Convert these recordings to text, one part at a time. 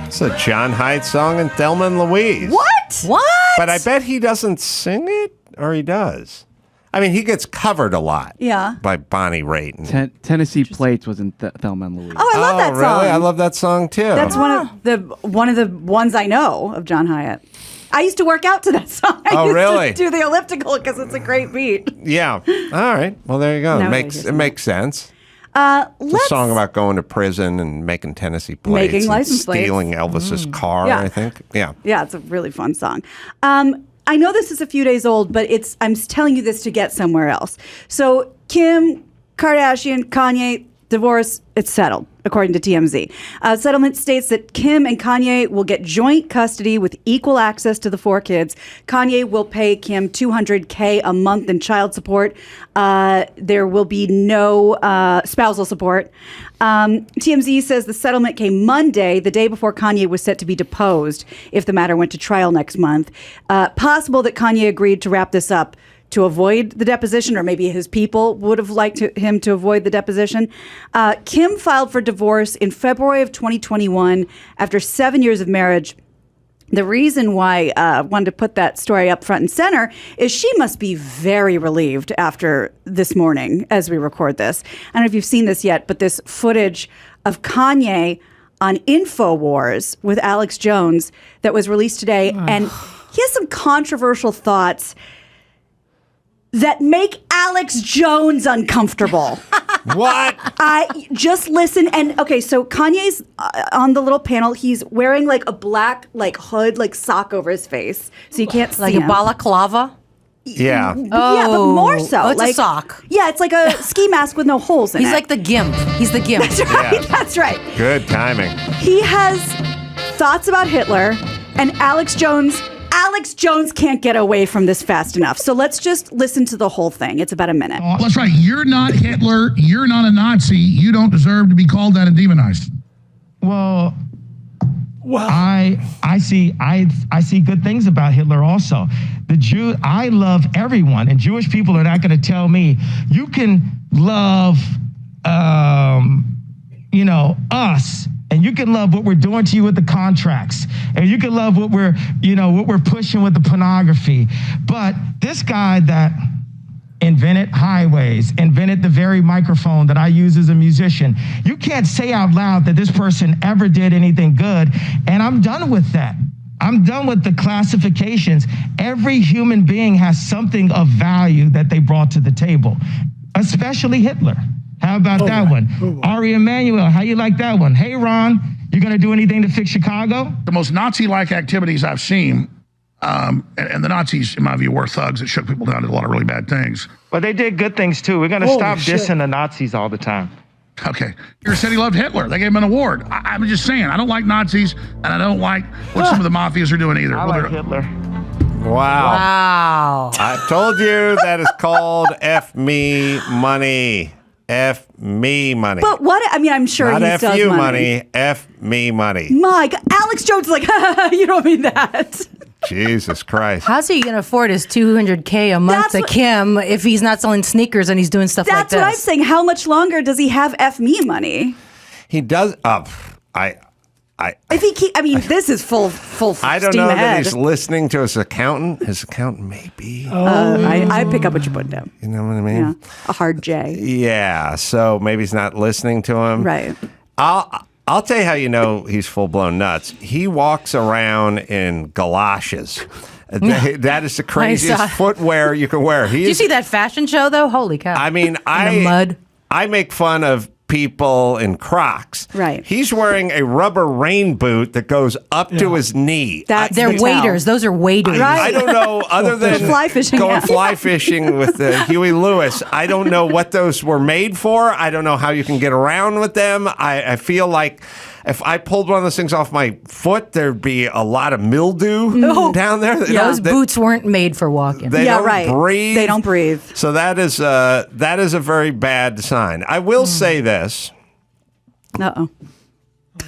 It's a John Hyde song and Thelma and Louise. What? But I bet he doesn't sing it, or he does. I mean, he gets covered a lot. Yeah. By Bonnie Raitt. Tennessee Plates was in Thelma and Louise. Oh, I love that song. Really? I love that song too. That's one of the ones I know of John Hyatt. I used to work out to that song. I used to do the elliptical because it's a great beat. Yeah. All right. Well, there you go. It makes sense. It's a song about going to prison and making Tennessee plates. Making license plates. Stealing Elvis's car, I think. Yeah. Yeah, it's a really fun song. I know this is a few days old, but I'm telling you this to get somewhere else. So Kim Kardashian, Kanye, divorce, it's settled, according to TMZ. Settlement states that Kim and Kanye will get joint custody with equal access to the 4 kids. Kanye will pay Kim $200K a month in child support. There will be no spousal support. TMZ says the settlement came Monday, the day before Kanye was set to be deposed if the matter went to trial next month. Possible that Kanye agreed to wrap this up to avoid the deposition, or maybe his people would have liked him to avoid the deposition. Kim filed for divorce in February of 2021 after 7 years of marriage. The reason why I wanted to put that story up front and center is she must be very relieved after this morning as we record this. I don't know if you've seen this yet, but this footage of Kanye on Infowars with Alex Jones that was released today. And he has some controversial thoughts that make Alex Jones uncomfortable. What? I just listen. And okay, so Kanye's on the little panel. He's wearing like a black hood, sock over his face. So you can't see like him. a balaclava? Yeah. Yeah, but more so. Oh, it's a sock. Yeah, it's like a ski mask with no holes in it. He's like the gimp. He's the gimp. That's right. Yeah. That's right. Good timing. He has thoughts about Hitler, and Alex Jones can't get away from this fast enough. So let's just listen to the whole thing. It's about a minute. Oh, that's right. You're not Hitler. You're not a Nazi. You don't deserve to be called that and demonized. Well, I see good things about Hitler also. I love everyone, and Jewish people are not going to tell me you can love us, and you can love what we're doing to you with the contracts, and you can love what we're pushing with the pornography. But this guy that invented highways, invented the very microphone that I use as a musician, you can't say out loud that this person ever did anything good. And I'm done with that. I'm done with the classifications. Every human being has something of value that they brought to the table, especially Hitler. How about that one? Ari Emanuel, how you like that one? Hey, Ron, you going to do anything to fix Chicago? The most Nazi-like activities I've seen, and the Nazis, in my view, were thugs that shook people down, did a lot of really bad things. But they did good things, too. We're going to stop dissing the Nazis all the time. Okay. You said he loved Hitler. They gave him an award. I'm just saying, I don't like Nazis, and I don't like what some of the mafias are doing either. I like Hitler. Wow. I told you that is called F me money. F me money. But what? I mean, I'm sure not he F does you money. F me money. My God, Alex Jones is like, you don't mean that. Jesus Christ. How's he going to afford his $200K a month to Kim if he's not selling sneakers and he's doing stuff like this? That's what I'm saying. How much longer does he have F me money? He does. If he keep, I mean, this is full I don't steam know ahead. that he's listening to his accountant. His accountant may be. I pick up what you're putting down. You know what I mean? Yeah. A hard J. Yeah. So maybe he's not listening to him. Right. I'll tell you how you know he's full-blown nuts. He walks around in galoshes. That is the craziest footwear you can wear. Did you see that fashion show, though? Holy cow. I mean, the mud. I make fun of people in Crocs. Right. He's wearing a rubber rain boot that goes up to his knee. They're waders. Those are waders. Right. I don't know, other than fly fishing, going fly fishing with Huey Lewis, I don't know what those were made for. I don't know how you can get around with them. I feel like if I pulled one of those things off my foot, there'd be a lot of mildew down there. Those boots weren't made for walking. They don't breathe. They don't breathe. So that is a very bad sign. I will say this. Uh-oh.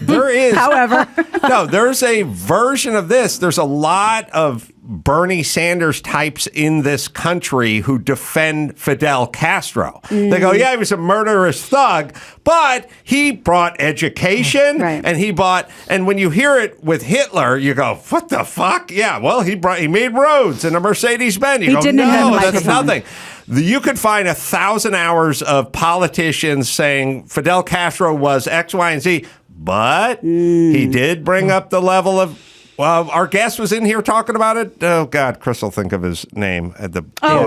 There is. However. No, there's a version of this. There's a lot of Bernie Sanders types in this country who defend Fidel Castro. They go, yeah, he was a murderous thug, but he brought education and when you hear it with Hitler, you go, what the fuck? Yeah, well, he made roads and a Mercedes-Benz. You go, no, that's nothing. You could find 1,000 hours of politicians saying Fidel Castro was X, Y, and Z, but he did bring up the level of. Well, our guest was in here talking about it. Oh God, Chris will think of his name at the.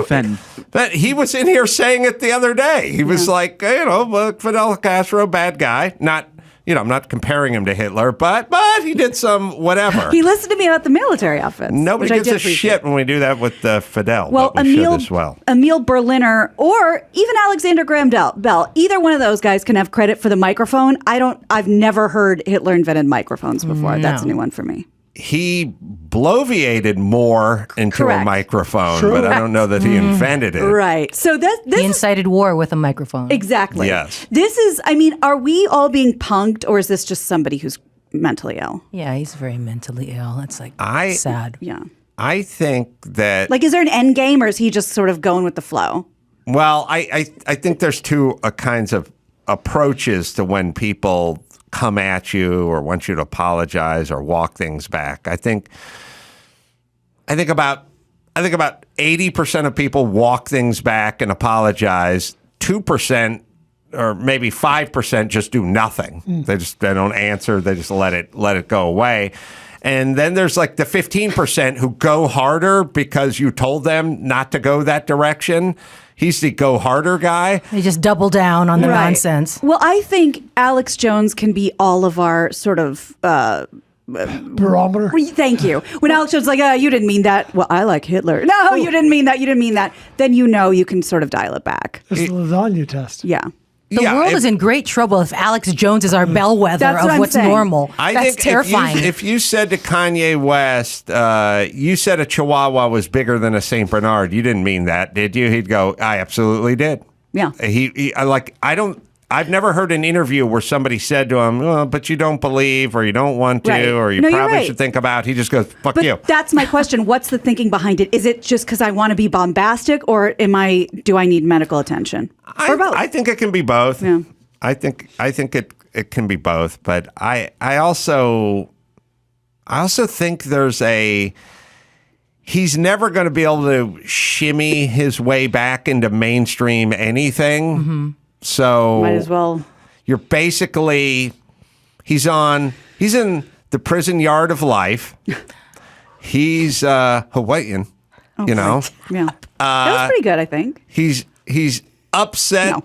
Fenton. But he was in here saying it the other day. He was like, Fidel Castro, bad guy. Not, I'm not comparing him to Hitler, but he did some whatever. He listened to me about the military outfits. Nobody gives a shit when we do that with Fidel. Well, but we should as well. Emil Berliner or even Alexander Graham Bell, either one of those guys can have credit for the microphone. I've never heard Hitler invented microphones before. No. That's a new one for me. He bloviated more into a microphone, but I don't know that he invented it. Right. So he incited war with a microphone. Exactly. Yes. This is, are we all being punked, or is this just somebody who's mentally ill? Yeah, he's very mentally ill. It's like sad. Yeah. I think that... is there an end game, or is he just sort of going with the flow? Well, I think there's two kinds of approaches to when people come at you or want you to apologize or walk things back. I think about 80% of people walk things back and apologize. 2% or maybe 5% just do nothing. They don't answer. They just let it go away. And then there's like the 15% who go harder because you told them not to go that direction. He's the go harder guy. They just double down on the nonsense. Well, I think Alex Jones can be all of our sort of barometer. Thank you. When Alex Jones is like, you didn't mean that. Well, I like Hitler. No, you didn't mean that. You didn't mean that. Then you can sort of dial it back. It's the lasagna test. Yeah. The world is in great trouble if Alex Jones is our bellwether of what's normal. That's terrifying. If you said to Kanye West, you said a Chihuahua was bigger than a Saint Bernard, you didn't mean that, did you? He'd go, I absolutely did. Yeah. I've never heard an interview where somebody said to him, well, but you don't believe or you don't want to or you probably should think about. He just goes, fuck you. That's my question. What's the thinking behind it? Is it just because I want to be bombastic or do I need medical attention? Or both? I think it can be both. Yeah. I think it can be both. But I also think he's never going to be able to shimmy his way back into mainstream anything. Mm-hmm. So might as well. You're basically he's in the prison yard of life. He's Hawaiian, Yeah, that was pretty good. I think he's upset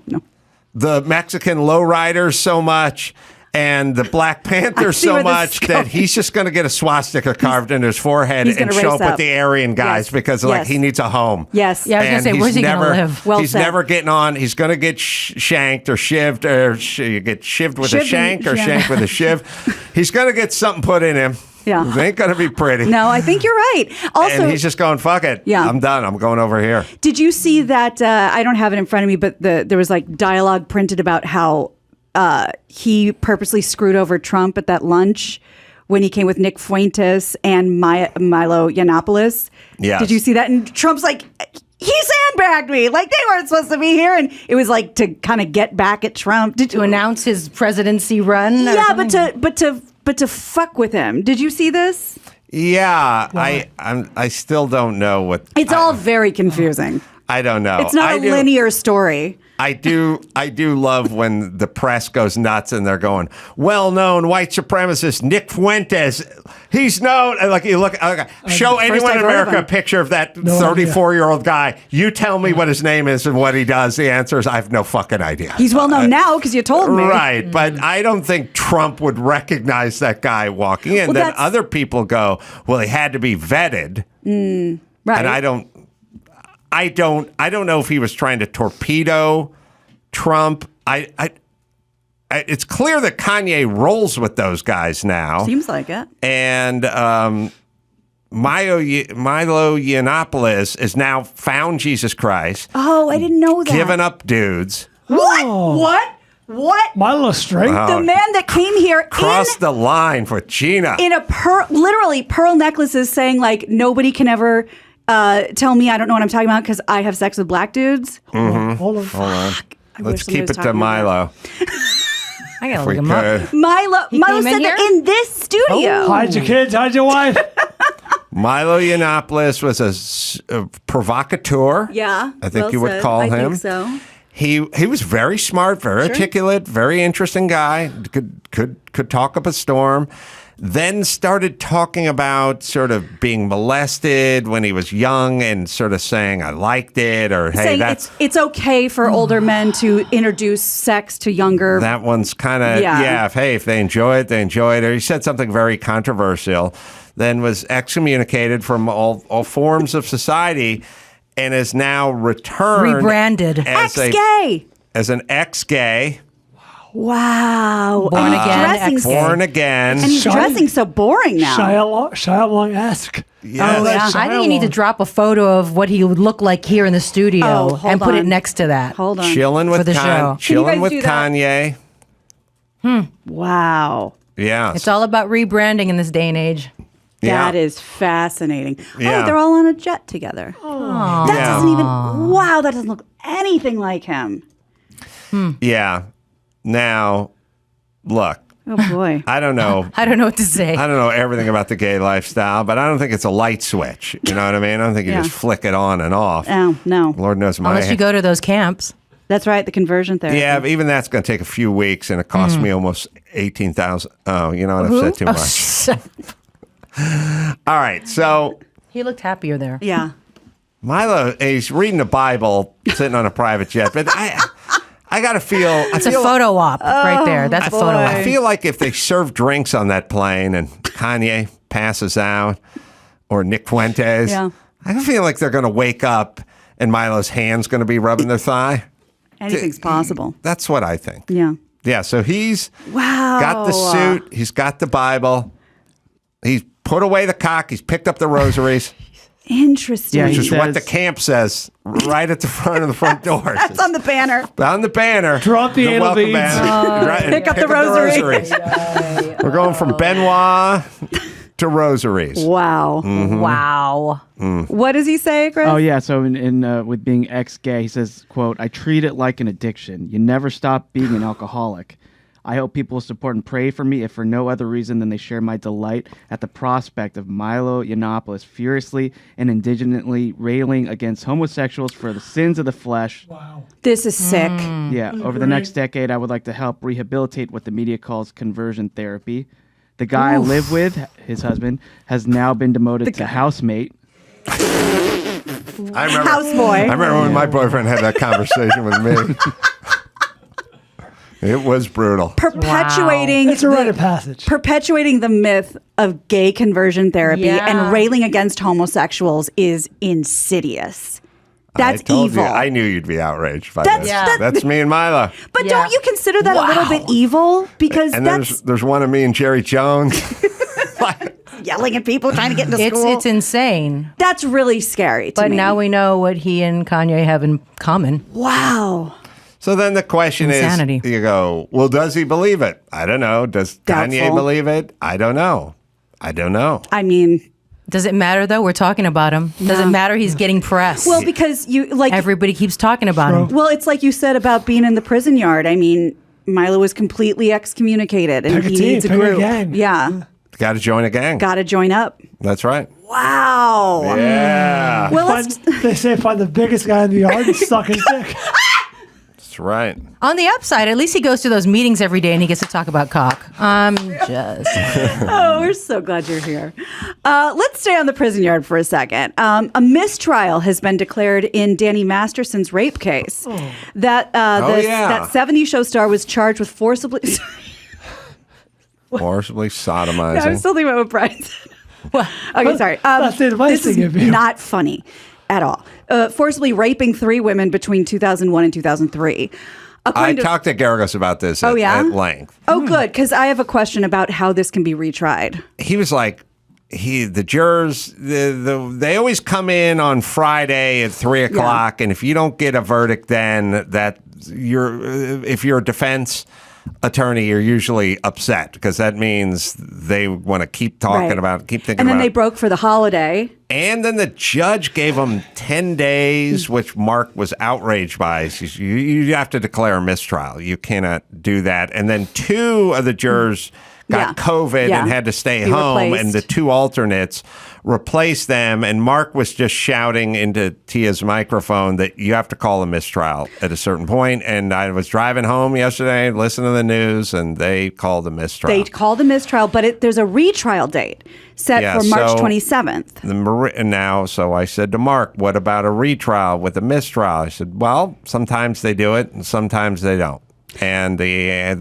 the Mexican lowriders so much and the Black Panthers so much that he's just going to get a swastika carved into his forehead and show up with the Aryan guys because he needs a home. Yes. Yeah, I was going to say, where's he going to live? He's never getting on. He's going to get shanked or shivved or you get shivved with a shank or shanked with a shiv. He's going to get something put in him. Yeah. It ain't going to be pretty. No, I think you're right. Also, and he's just going, fuck it. Yeah. I'm done. I'm going over here. Did you see that? I don't have it in front of me, but there was like dialogue printed about how he purposely screwed over Trump at that lunch when he came with Nick Fuentes and Milo Yiannopoulos. Yes. Did you see that? And Trump's like, he sandbagged me. Like they weren't supposed to be here. And it was like to kind of get back at Trump. To announce his presidency run? Yeah, but to fuck with him. Did you see this? Yeah, I still don't know what. It's all very confusing. I don't know. It's not a linear story. I do love when the press goes nuts and they're going, well-known white supremacist Nick Fuentes. He's known. Like you look, show anyone in America a picture of that 34-year-old guy. You tell me what his name is and what he does. The answer is I have no fucking idea. He's well known now because you told me. Right, but I don't think Trump would recognize that guy walking in. Then other people go, well, he had to be vetted. Right. And I don't know if he was trying to torpedo Trump. It's clear that Kanye rolls with those guys now. Seems like it. And Milo Yiannopoulos has now found Jesus Christ. Oh, I didn't know that. Given up dudes. What? What? Milo straight? The man that came here crossed the line for Gina in a literally pearl necklaces, saying like nobody can ever tell me I don't know what I'm talking about because I have sex with black dudes. Hold on. Let's keep it to Milo. I gotta look him up. Milo said that in this studio. Hide your kids, hide your wife. Milo Yiannopoulos was a provocateur. Yeah, I think you would call him. I think so. He was very smart, very articulate, very interesting guy. Could talk up a storm. Then started talking about sort of being molested when he was young and sort of saying, I liked it, or hey, saying that's... It's okay for older men to introduce sex to younger... That one's kind of, if they enjoy it, they enjoy it. Or he said something very controversial, then was excommunicated from all forms of society and is now returned... Rebranded. Ex-gay! As an ex-gay... Wow. Born again. Born again. And he's dressing so boring now. Shia Long-esque. Yes. Oh, yeah. I think you need to drop a photo of what he would look like here in the studio and put it next to that. Hold on. Chilling with Kanye. Wow. Yeah. It's all about rebranding in this day and age. That is fascinating. Yeah. Oh, they're all on a jet together. That doesn't even... Wow, that doesn't look anything like him. Yeah. Now, look. Oh, boy. I don't know. I don't know what to say. I don't know everything about the gay lifestyle, but I don't think it's a light switch. You know what I mean? I don't think you just flick it on and off. Oh, no. Lord knows my... Unless you go to those camps. That's right, the conversion therapy. Yeah, but even that's going to take a few weeks, and it cost me almost $18,000. Oh, you know what? I've said too much. All right, so... He looked happier there. Yeah. Milo, he's reading the Bible, sitting on a private jet, but I got to feel... It's a photo op right there. That's a photo op. I feel like if they serve drinks on that plane and Kanye passes out, or Nick Fuentes, I feel like they're going to wake up and Milo's hand's going to be rubbing their thigh. Anything's possible. That's what I think. Yeah. Yeah, so he's got the suit. He's got the Bible. He's put away the cock. He's picked up the rosaries. Interesting. Which is what the camp says right at the front of the front door. That's on the banner. On the banner. Drop the anal welcome beads. banner. Pick up the rosaries. We're going from Benoit to rosaries. Wow. Mm-hmm. Wow. What does he say, Chris? Oh yeah, so in with being ex-gay, he says, quote, I treat it like an addiction. You never stop being an alcoholic. I hope people will support and pray for me if for no other reason than they share my delight at the prospect of Milo Yiannopoulos furiously and indignantly railing against homosexuals for the sins of the flesh. Wow. This is sick. Yeah, over the next decade, I would like to help rehabilitate what the media calls conversion therapy. The guy I live with, his husband, has now been demoted to housemate. I remember, Houseboy. I remember when my boyfriend had that conversation with me. It was brutal. Perpetuating It's a rite of passage. Perpetuating the myth of gay conversion therapy and railing against homosexuals is insidious. That's I told evil. You, I knew you'd be outraged by this. That's me and Milo. But don't you consider that a little bit evil? Because and there's one of me and Jerry Jones. Yelling at people trying to get into school. It's insane. That's really scary to me. But now we know what he and Kanye have in common. Wow. So then the question is, you go, well, does he believe it? I don't know. Does Kanye believe it? I don't know. I mean... Does it matter, though? We're talking about him. Does it matter he's getting press? Well, because everybody keeps talking about him. Well, it's like you said about being in the prison yard. I mean, Milo was completely excommunicated, and he needs a group. Yeah. Got to join a gang. Got to join up. That's right. Wow. Yeah. Well, they say find the biggest guy in the yard and suck his dick. That's right. On the upside, at least he goes to those meetings every day and he gets to talk about cock. Oh, we're so glad you're here. Let's stay on the prison yard for a second. A mistrial has been declared in Danny Masterson's rape case. That 70s show star was charged with forcibly sodomizing. I'm still thinking about what Brian said. Okay, sorry. This is not funny at all. Forcibly raping 3 women between 2001 and 2003. I talked to Garagos about this at length. Oh, good, because I have a question about how this can be retried. He was like, the jurors, they always come in on Friday at 3 o'clock, and if you don't get a verdict then, if you're a defense attorney, you're usually upset because that means they want to keep talking about, keep thinking about. And then they broke for the holiday. And then the judge gave them 10 days, which Mark was outraged by. He says, you have to declare a mistrial. You cannot do that. And then 2 of the jurors got COVID and had to stay home, replaced. and the 2 alternates replaced them. And Mark was just shouting into Tia's microphone that you have to call a mistrial at a certain point. And I was driving home yesterday, listening to the news, and they called a mistrial. They called a mistrial, but there's a retrial date set for March 27th. So I said to Mark, what about a retrial with a mistrial? I said, well, sometimes they do it and sometimes they don't. And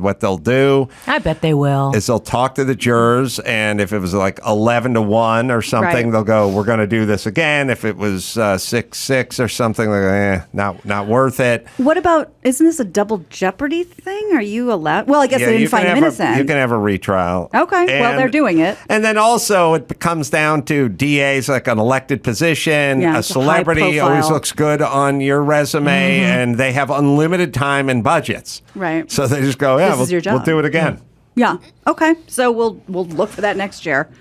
what they'll do, I bet they will, is they'll talk to the jurors, and if it was like 11-1 or something, they'll go, we're going to do this again. If it was 6-6 or something, they're not worth it. What about, isn't this a double jeopardy thing? Are you allowed? Well, I guess they didn't find him innocent. You can have a retrial. Okay, well, they're doing it. And then also it comes down to DAs, like an elected position. A celebrity always looks good on your resume, and they have unlimited time and budgets. Right. So they just go, we'll do it again. Yeah. Okay. So we'll look for that next year.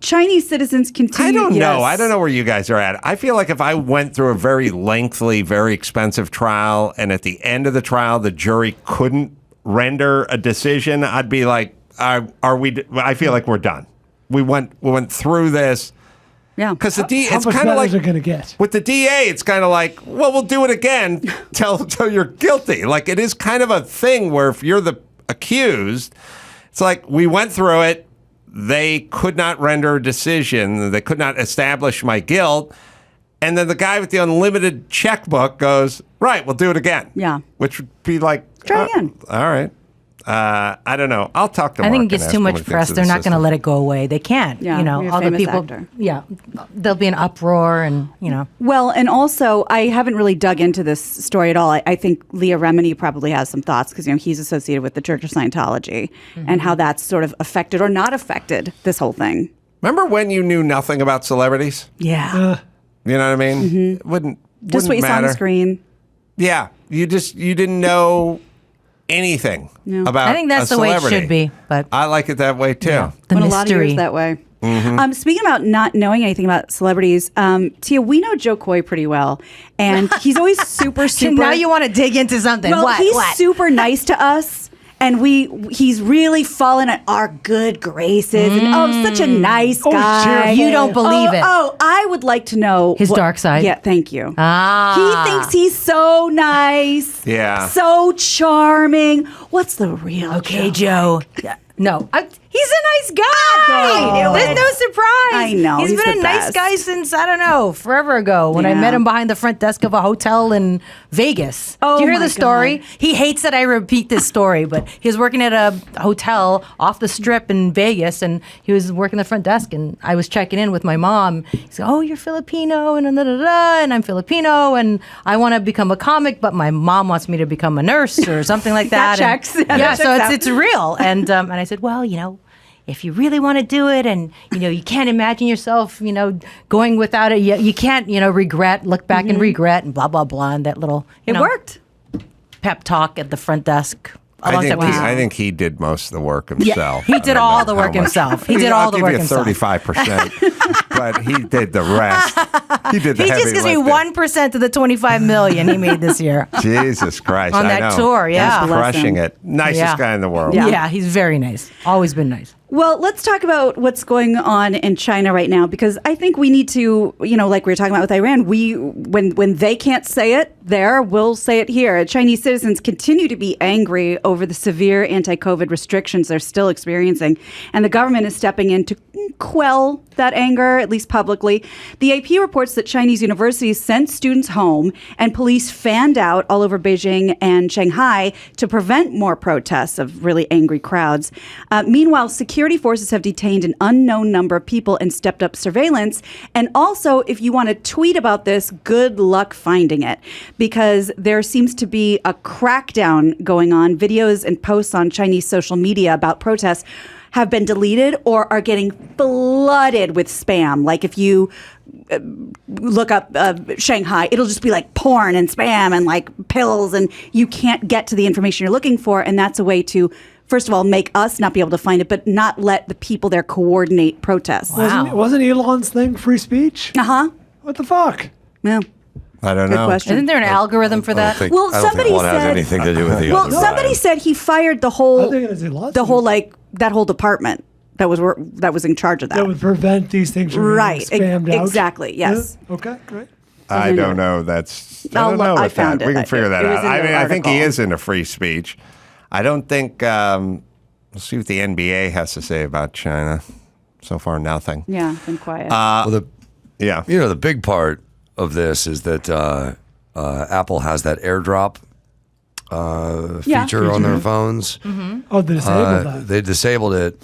Chinese citizens continue. I don't know. I don't know where you guys are at. I feel like if I went through a very lengthy, very expensive trial, and at the end of the trial, the jury couldn't render a decision, I'd be like, are we? I feel like we're done. We went through this. Yeah. Because the DA, How it's much kind of better like is it going to get? with the DA, it's kind of like, well, we'll do it again till you're guilty. Like, it is kind of a thing where if you're the accused, it's like, we went through it. They could not render a decision. They could not establish my guilt. And then the guy with the unlimited checkbook goes, right, we'll do it again. Yeah. Which would be like, try again. All right. I don't know. I'll talk to Mark. I think it gets too much press. They're not going to let it go away. They can't. Yeah, you're a all the people. Actor. Yeah, there'll be an uproar, and Well, and also, I haven't really dug into this story at all. I think Leah Remini probably has some thoughts because he's associated with the Church of Scientology and how that's sort of affected or not affected this whole thing. Remember when you knew nothing about celebrities? Yeah. You know what I mean? It wouldn't Just what you saw on the screen. Yeah, you didn't know anything about. I think that's the way it should be. But I like it that way too. The Went mystery. a lot of years that way. Speaking about not knowing anything about celebrities, Tia, we know Jo Koy pretty well, and he's always super. Now you want to dig into something? Well, he's what? super nice to us. And he's really fallen at our good graces. And such a nice guy. You don't believe it. Oh, I would like to know his dark side. Yeah, thank you. Ah. He thinks he's so nice. Yeah. So charming. What's the real Okay, Joe? Joe. No, he's a nice guy. There's no surprise. I know. He's been a nice guy since, I don't know, forever ago when I met him behind the front desk of a hotel in Vegas. Oh, do you hear my the story? God. He hates that I repeat this story, but he was working at a hotel off the strip in Vegas, and he was working the front desk, and I was checking in with my mom. He's like, oh, you're Filipino, and and I'm Filipino, and I want to become a comic, but my mom wants me to become a nurse or something like that. That checks. And, That so checks out. it's real. And I said, well, if you really want to do it and, you can't imagine yourself, going without it, you can't, look back and regret and blah, blah, blah. And that little, It worked. pep talk at the front desk. I think he did most of the work himself. He did all the work himself. He did all the work himself. I'll give you 35%, but he did the rest. He did the He heavy just gives me lifting. 1% of the $25 million he made this year. Jesus Christ. On I that know. tour, yeah. He's crushing Bless him. it. Nicest guy in the world. Yeah, he's very nice. Always been nice. Well, let's talk about what's going on in China right now, because I think we need to, like we were talking about with Iran, when they can't say it there, we'll say it here. Chinese citizens continue to be angry over the severe anti-COVID restrictions they're still experiencing, and the government is stepping in to quell that anger, at least publicly. The AP reports that Chinese universities sent students home, and police fanned out all over Beijing and Shanghai to prevent more protests of really angry crowds. Meanwhile, security forces have detained an unknown number of people and stepped up surveillance. And also, if you want to tweet about this, good luck finding it, because there seems to be a crackdown going on. Videos and posts on Chinese social media about protests have been deleted or are getting flooded with spam. Like if you look up Shanghai, it'll just be like porn and spam and like pills, and you can't get to the information you're looking for. And that's a way to, first of all, make us not be able to find it, but not let the people there coordinate protests. Wow. Wasn't Elon's thing free speech? What the fuck? Yeah. I don't Good know. question. Isn't there an algorithm for that? Well, I don't somebody think one has said anything to do with the well, other. somebody said he fired the I whole think it's a lot. that whole department that was in charge of that. That would prevent these things from Right. being spammed out. Exactly. Yes. Yeah. Okay. Great. I don't know. I don't know. I with found that. it. We can figure that It was out. in I the mean, I think he article. is into free speech. I don't think. We'll see what the NBA has to say about China. So far, nothing. Yeah. Been quiet. Well, Yeah. the big part of this is that Apple has that AirDrop feature on their phones. Oh, they disabled that. They disabled it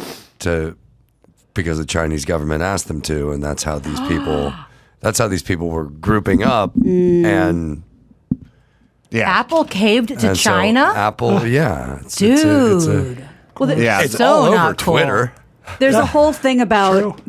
because the Chinese government asked them to, and that's how these people were grouping up. And Yeah. Apple caved to so China? Apple, yeah, Dude. Yeah. it's So all over not cool. Twitter. There's a whole thing about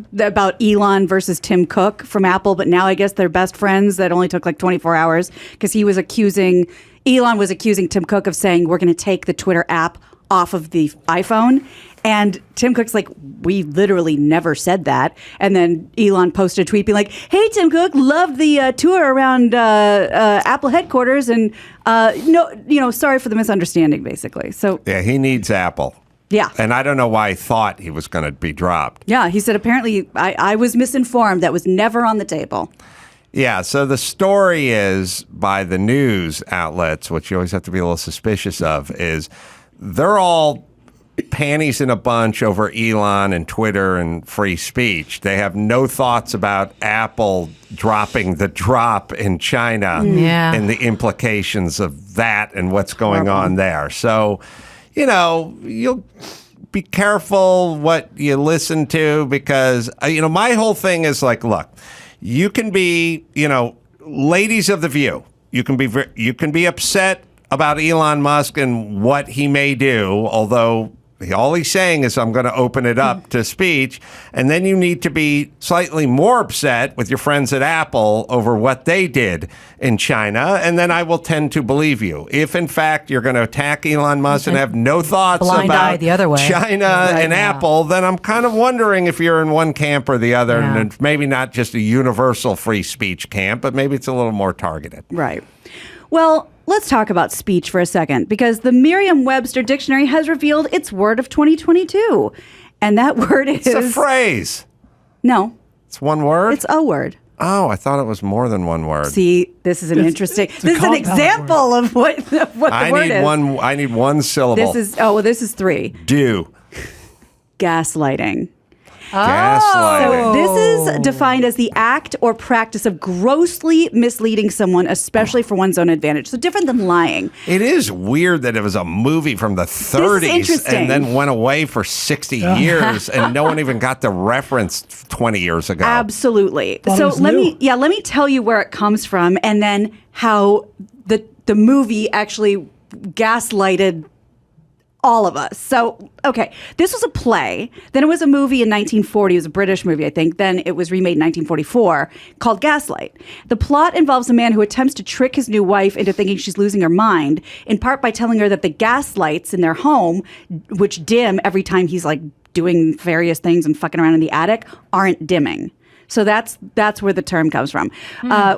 Elon versus Tim Cook from Apple, but now I guess they're best friends. That only took like 24 hours because Elon was accusing Tim Cook of saying we're going to take the Twitter app off of the iPhone. And Tim Cook's like, we literally never said that. And then Elon posted a tweet being like, hey, Tim Cook, loved the tour around Apple headquarters. And sorry for the misunderstanding, basically. So, Yeah. He needs Apple. yeah. And I don't know why he thought he was going to be dropped. Yeah, he said apparently I was misinformed. That was never on the table. Yeah, so the story is by the news outlets, which you always have to be a little suspicious of, is they're all panties in a bunch over Elon and Twitter and free speech. They have no thoughts about Apple dropping the drop in China Yeah. and the implications of that and what's going on there. So, you'll be careful what you listen to because, my whole thing is like, look, you can be, ladies of the View. You can be upset about Elon Musk and what he may do, although all he's saying is I'm going to open it up to speech. And then you need to be slightly more upset with your friends at Apple over what they did in China. And then I will tend to believe you. If, in fact, you're going to attack Elon Musk and have no thoughts Blind eye about the other way. China and Apple, then I'm kind of wondering if you're in one camp or the other. Yeah. And it's maybe not just a universal free speech camp, but maybe it's a little more targeted. Right. Well, let's talk about speech for a second because the Merriam Webster dictionary has revealed its word of 2022. And that word is... It's a phrase. No, It's one word? it's a word. Oh, I thought it was more than one word. See, this is an interesting... a This is an compound example of what the word is. I need one syllable. This is 3. Do. Gaslighting. Gaslighting. This is defined as the act or practice of grossly misleading someone, especially for one's own advantage. So different than lying. It is weird that it was a movie from the 30s interesting. and then went away for 60 years and no one even got the reference 20 years ago. Absolutely. Thought it So was let new. me tell you where it comes from and then how the movie actually gaslighted all of us. So, okay, this was a play. Then it was a movie in 1940. It was a British movie, I think. Then it was remade in 1944 called Gaslight. The plot involves a man who attempts to trick his new wife into thinking she's losing her mind, in part by telling her that the gas lights in their home, which dim every time he's like doing various things and fucking around in the attic, aren't dimming. So that's where the term comes from.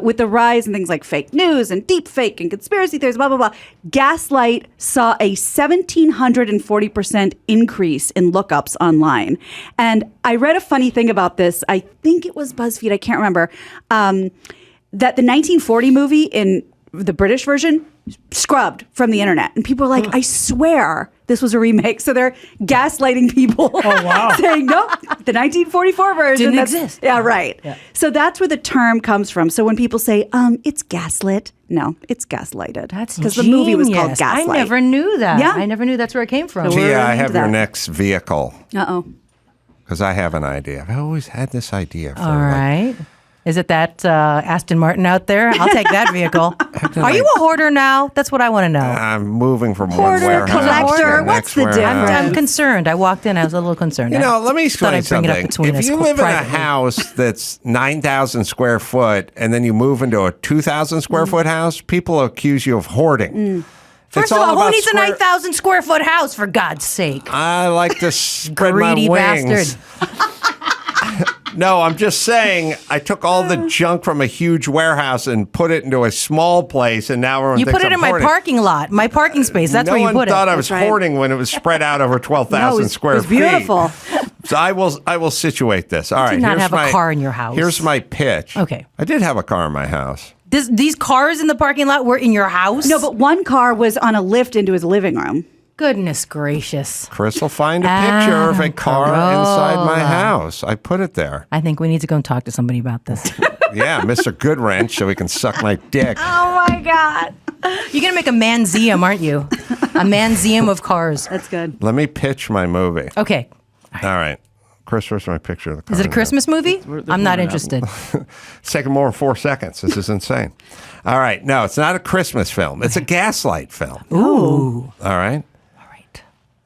With the rise in things like fake news and deep fake and conspiracy theories, blah, blah, blah, Gaslight saw a 1,740% increase in lookups online. And I read a funny thing about this. I think it was BuzzFeed. I can't remember. That the 1940 movie in the British version scrubbed from the internet. And people are like, I swear this was a remake. So they're gaslighting people. Oh, wow. Saying, nope, the 1944 version. Didn't that's- exist. Yeah, right. Yeah. So that's where the term comes from. So when people say, it's gaslit, no, it's gaslighted. That's because the movie was called genius. Gaslight. I never knew that. Yeah. I never knew that's where it came from. So Tia, we're I into have your that. next vehicle Uh-oh. because I have an idea. I've always had this idea. For All right. Is it that Aston Martin out there? I'll take that vehicle. Are you a hoarder now? That's what I want to know. I'm moving from Hoarder, one warehouse collector, to the what's next the warehouse. difference? I'm concerned. I walked in. I was a little concerned. You know, let me Thought explain I'd bring it up something. between If us you live in a privately. house that's 9,000 square foot and then you move into a 2,000 square foot house, people accuse you of hoarding. First of all, who needs a 9,000 square foot house, for God's sake? I like to spread my Greedy wings. bastard. No, I'm just saying I took all the junk from a huge warehouse and put it into a small place, and now everyone You thinks put it I'm in my hoarding. parking lot, my parking space. That's no where you one put thought it. I was That's right. hoarding when it was spread out over 12,000 square it was feet. beautiful. So I will situate this. All right, not here's have a my, car in your house. Here's my pitch. Okay. I did have a car in my house. These cars in the parking lot were in your house? No, but one car was on a lift into his living room. Goodness gracious. Chris will find a picture of a car inside my house. I put it there. I think we need to go and talk to somebody about this. Yeah, Mr. Goodwrench, so he can suck my dick. Oh my God. You're going to make a manseum, aren't you? A manseum of cars. That's good. Let me pitch my movie. Okay. All right. Chris, where's my picture of the car? Is it a Christmas movie? I'm not interested. It's taking more than 4 seconds. This is insane. All right. No, it's not a Christmas film. It's a gaslight film. Ooh. All right.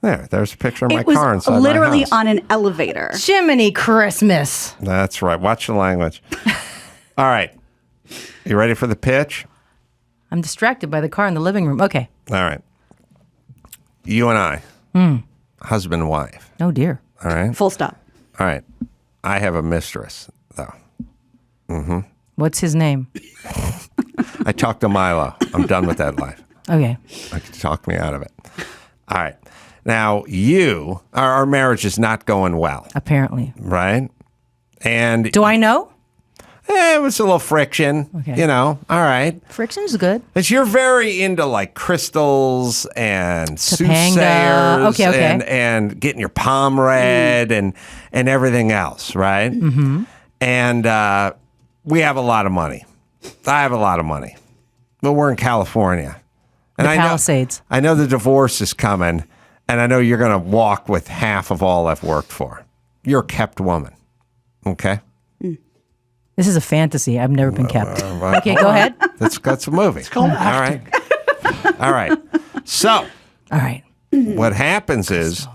All right. There's a picture of my It was car inside literally my house. on an elevator. Jiminy Christmas. That's right. Watch the language. All right. You ready for the pitch? I'm distracted by the car in the living room. Okay. All right. You and I, husband and wife. Oh, dear. All right. Full stop. All right. I have a mistress, though. What's his name? I talked to Milo. I'm done with that life. Okay. I could talk me out of it. All right. Now, our marriage is not going well, Apparently. right? And Do I know? it was a little friction, Okay. you know. All right. Friction's good. Because you're very into like crystals and soothsayers Okay. and getting your palm read and everything else, right? Mm-hmm. And we have a lot of money. I have a lot of money. But we're in California. And The Palisades. I know the divorce is coming, and I know you're going to walk with half of all I've worked for. You're a kept woman, okay? This is a fantasy. I've never been kept. Okay, go ahead. That's a movie. It's called acting. All right. So All right. what happens is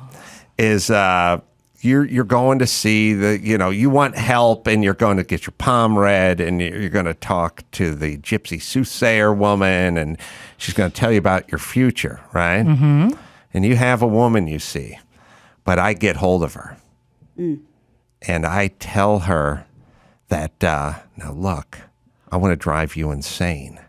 you're going to see you want help, and you're going to get your palm read, and you're going to talk to the gypsy soothsayer woman, and she's going to tell you about your future, right? Mm-hmm. And you have a woman you see, but I get hold of her, and I tell her that now look, I want to drive you insane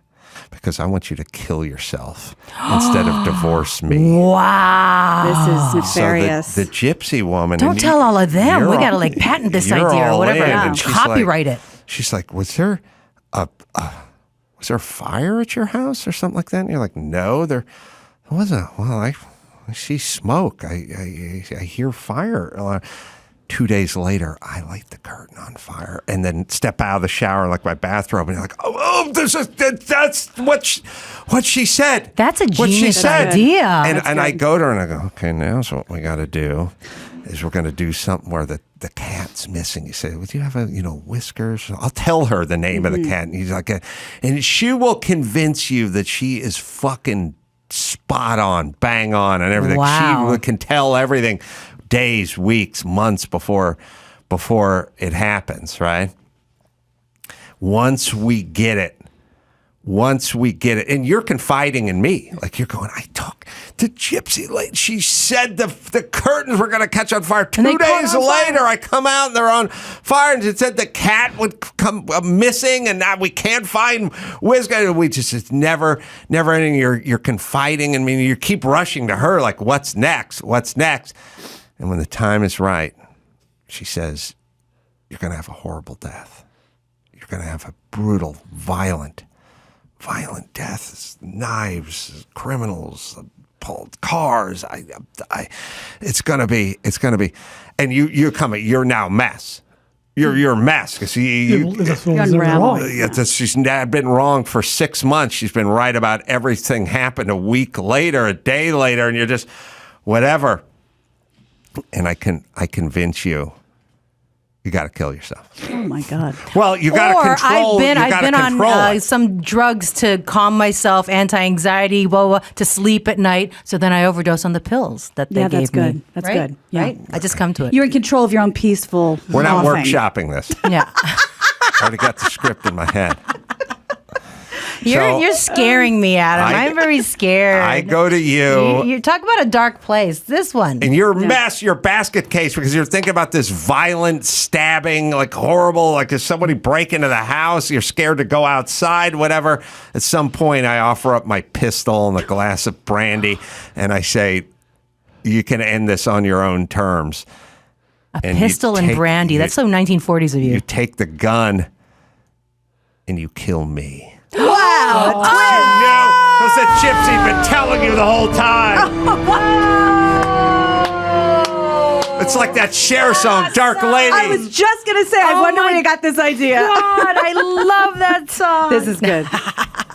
because I want you to kill yourself instead of divorce me. Wow. This is So nefarious. the gypsy woman. Don't and tell all of them. you're We all- got to like patent this you're idea or all whatever. in, and she's Copyright it. She's like, was there a fire at your house or something like that? And you're like, no, there wasn't. Well, I see smoke. I hear fire. 2 days later, I light the curtain on fire and then step out of the shower like my bathrobe, and you're like, that's what she said. That's a What she genius said. idea. And I go to her and I go, okay, now so what we got to do is we're going to do something where the cat's missing. You say, would you have whiskers? I'll tell her the name of the cat, and he's like, and she will convince you that she is fucking spot on, bang on, and everything. Wow. She can tell everything days, weeks, months before it happens, right? Once we get it, and you're confiding in me, like you're going, I talked to Gypsy lady. She said the curtains were going to catch on fire. 2 days later, I come out and they're on fire, and it said the cat would come missing, and now we can't find whiskers. We just, it's never ending. You're confiding in me. You keep rushing to her, like, what's next? What's next? And when the time is right, she says, you're going to have a horrible death. You're going to have a brutal, violent death. Knives, criminals, pulled cars. It's going to be, and you're now a mess. You're a mess. Because she's been wrong for 6 months. She's been right about everything happened a week later, a day later, and you're just, whatever. And I convince you you got to kill yourself. Oh my God. Well, you got to control. I've been on some drugs to calm myself, anti-anxiety, to sleep at night. So then I overdose on the pills that they gave good. me. That's right? good. Yeah. Right? I just come to it. You're in control of your own peaceful. We're not coughing. workshopping this. Yeah. I already got the script in my head. You're scaring me, Adam. I'm very scared. I go to you. You talk about a dark place. This one. And your mess, your basket case, because you're thinking about this violent stabbing, like horrible, like if somebody break into the house, you're scared to go outside, whatever. At some point, I offer up my pistol and a glass of brandy, and I say, you can end this on your own terms. A pistol and brandy. That's so 1940s of you. You take the gun and you kill me. Wow. Because the gypsy's been telling you the whole time. It's like that Cher song, Dark Lady. I was just going to say, I wonder where you got this idea. God, I love that song. This is good.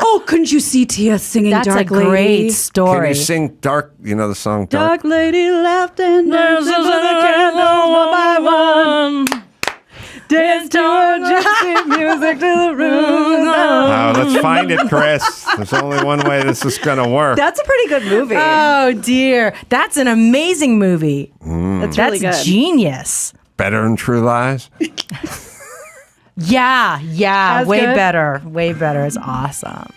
Oh, couldn't you see Tia singing That's Dark a Lady? great story. Can you sing Dark, the song Dark Lady left and danced into the candles one by one. Dance to her gypsy music to the room. Oh, let's find it, Chris. There's only one way this is going to work. That's a pretty good movie. Oh, dear. That's an amazing movie. That's really good. Genius. Better than True Lies? Yeah. That's Way good? better. Way better. It's awesome.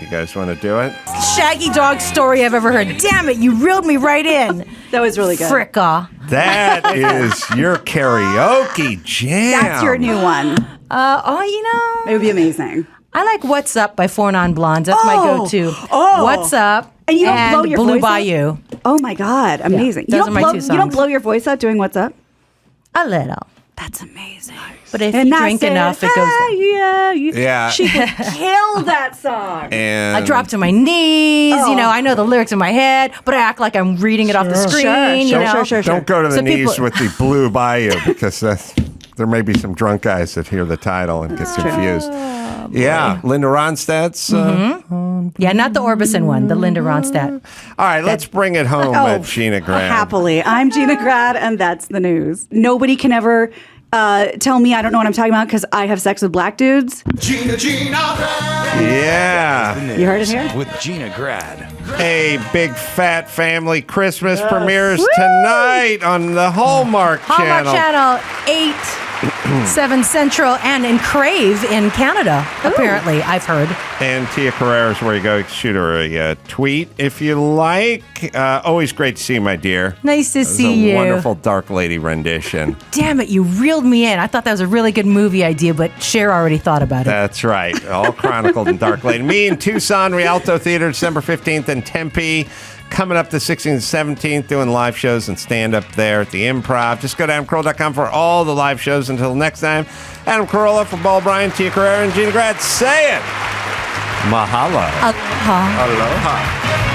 You guys want to do it? Shaggy dog story I've ever heard. Damn it, you reeled me right in. That was really good. Fricka. That is your karaoke jam. That's your new one. It would be amazing. I like What's Up by Four Non-Blondes. That's my go-to. Oh. What's Up And you don't blow your Blue voice out? Bayou. Oh my God, amazing. those are my two You don't songs. blow your voice out doing What's Up? A little. That's amazing. But if And you I drink said, enough, it goes down. Yeah. She could kill that song. And I drop to my knees, I know the lyrics in my head, but I act like I'm reading it off the screen, Sure. Don't go to the So knees people- with the Blue Bayou because there may be some drunk guys that hear the title and get confused. Yeah, Linda Ronstadt's. Yeah, not the Orbison one, the Linda Ronstadt. All right, let's bring it home at Gina Grad. Happily. I'm Gina Grad, and that's the news. Nobody can ever tell me I don't know what I'm talking about because I have sex with black dudes. Gina Grad. Yeah. You heard it here? With Gina Grad. Hey, big fat family Christmas premieres tonight on the Hallmark Channel. Hallmark Channel 8, 7 Central, and in Crave in Canada, apparently, I've heard. And Tia Carrere is where you go. Shoot her a tweet if you like. Always great to see you, my dear. Nice to It was see a you. wonderful Dark Lady rendition. Damn it, you reeled me in. I thought that was a really good movie idea, but Cher already thought about it. That's right. All chronicled in Dark Lady. Me in Tucson, Rialto Theater, December 15th, and Tempe. Coming up the 16th and 17th, doing live shows and stand-up there at the Improv. Just go to AdamCarolla.com for all the live shows. Until next time, Adam Carolla for Ball Bryan, Tia Carrere, and Gina Grad. Say it! Mahalo. Aloha. Aloha.